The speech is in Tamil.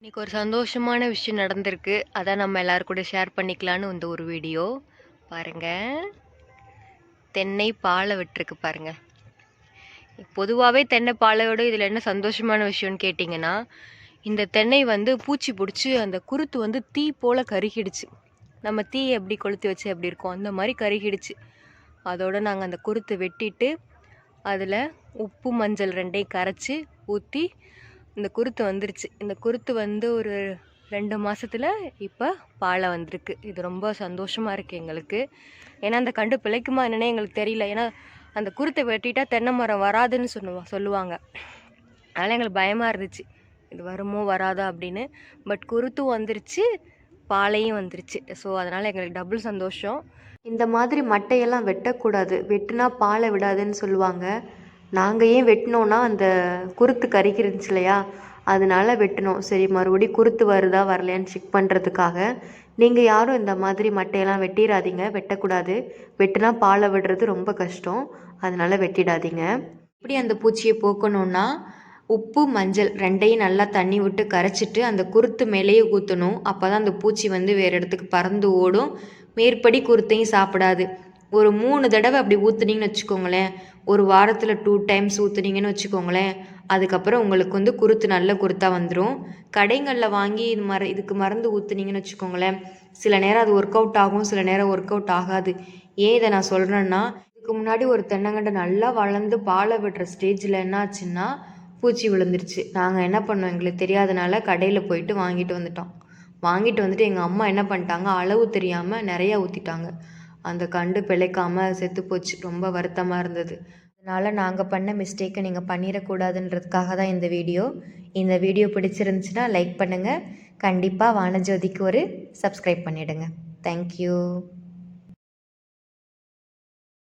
இன்னைக்கு ஒரு சந்தோஷமான விஷயம் நடந்திருக்கு. அதான் நம்ம எல்லாரும் கூட ஷேர் பண்ணிக்கலான்னு இந்த ஒரு வீடியோ. பாருங்க. தென்னை பாலை விட்டுருக்கு பாருங்க. பொதுவாகவே தென்னை பாலை விட இதில் என்ன சந்தோஷமான விஷயம்னு கேட்டிங்கன்னா, இந்த தென்னை பூச்சி பிடிச்சி அந்த குருத்து தீ போல் கருகிடுச்சு. நம்ம தீ எப்படி கொளுத்தி வச்சு எப்படி இருக்கும் அந்த மாதிரி கருகிடுச்சு. அதோட நாங்கள் அந்த குருத்தை வெட்டிட்டு அதில் உப்பு மஞ்சள் ரெண்டையும் கரைச்சி ஊற்றி இந்த குருத்து வந்துருச்சு. இந்த குருத்து ஒரு 2 மாதத்தில் இப்போ பாலை வந்திருக்கு. இது ரொம்ப சந்தோஷமாக இருக்குது எங்களுக்கு. ஏன்னா அந்த கண்டு பிழைக்குமா என்னன்னே எங்களுக்கு தெரியல. ஏன்னா அந்த குருத்தை வெட்டிட்டா தென்னை மரம் வராதுன்னு சொல்லுவாங்க. அதனால் எங்களுக்கு பயமாக இருந்துச்சு, இது வருமோ வராதா அப்படின்னு. பட் குருத்தும் வந்துருச்சு, பாலையும் வந்துருச்சு. ஸோ அதனால் எங்களுக்கு டபுள் சந்தோஷம். இந்த மாதிரி மட்டையெல்லாம் வெட்டக்கூடாது, வெட்டினா பாலை விடாதுன்னு சொல்லுவாங்க. நாங்கள் ஏன் வெட்டினோன்னா அந்த குருத்து கருகிருந்துச்சு இல்லையா, அதனால வெட்டினோம். சரி மறுபடியும் குருத்து வருதா வரலையான்னு செக் பண்ணுறதுக்காக. நீங்கள் யாரும் இந்த மாதிரி மட்டையெல்லாம் வெட்டிடாதீங்க, வெட்டக்கூடாது. வெட்டினா பாலை விடுறது ரொம்ப கஷ்டம், அதனால் வெட்டிடாதீங்க. எப்படி அந்த பூச்சியை போக்கணுன்னா, உப்பு மஞ்சள் ரெண்டையும் நல்லா தண்ணி விட்டு கரைச்சிட்டு அந்த குருத்து மேலேயே ஊற்றணும். அப்போ தான் அந்த பூச்சி வேறு இடத்துக்கு பறந்து ஓடும், மேற்படி குருத்தையும் சாப்பிடாது. ஒரு 3 தடவை அப்படி ஊற்றுனீங்கன்னு வச்சுக்கோங்களேன், ஒரு வாரத்தில் 2 டைம்ஸ் ஊற்றுனீங்கன்னு வச்சுக்கோங்களேன், அதுக்கப்புறம் உங்களுக்கு குருத்து நல்ல குருத்தாக வந்துடும். கடைகளில் வாங்கி இதுக்கு மருந்து ஊற்றுனீங்கன்னு வச்சுக்கோங்களேன், சில நேரம் அது ஒர்க் அவுட் ஆகும், சில நேரம் ஒர்க் அவுட் ஆகாது. ஏன் இதை நான் சொல்கிறேன்னா, இதுக்கு முன்னாடி ஒரு தென்னங்கண்டை நல்லா வளர்ந்து பாலை விடுற ஸ்டேஜில் என்ன ஆச்சுன்னா பூச்சி விழுந்துருச்சு. நாங்கள் என்ன பண்ணோம், எங்களுக்கு தெரியாதனால கடையில் போயிட்டு வாங்கிட்டு வந்துட்டு எங்கள் அம்மா என்ன பண்ணிட்டாங்க, அளவு தெரியாமல் நிறையா ஊற்றிட்டாங்க. அந்த கண்டு பிழைக்காமல் செத்து போச்சு. ரொம்ப வருத்தமாக இருந்தது. அதனால் நாங்கள் பண்ண மிஸ்டேக்கை நீங்கள் பண்ணிடக்கூடாதுன்றதுக்காக தான் இந்த வீடியோ. இந்த வீடியோ பிடிச்சிருந்துச்சுன்னா லைக் பண்ணுங்கள். கண்டிப்பாக வானஜோதிக்கு ஒரு சப்ஸ்கிரைப் பண்ணிவிடுங்க. தேங்க்யூ.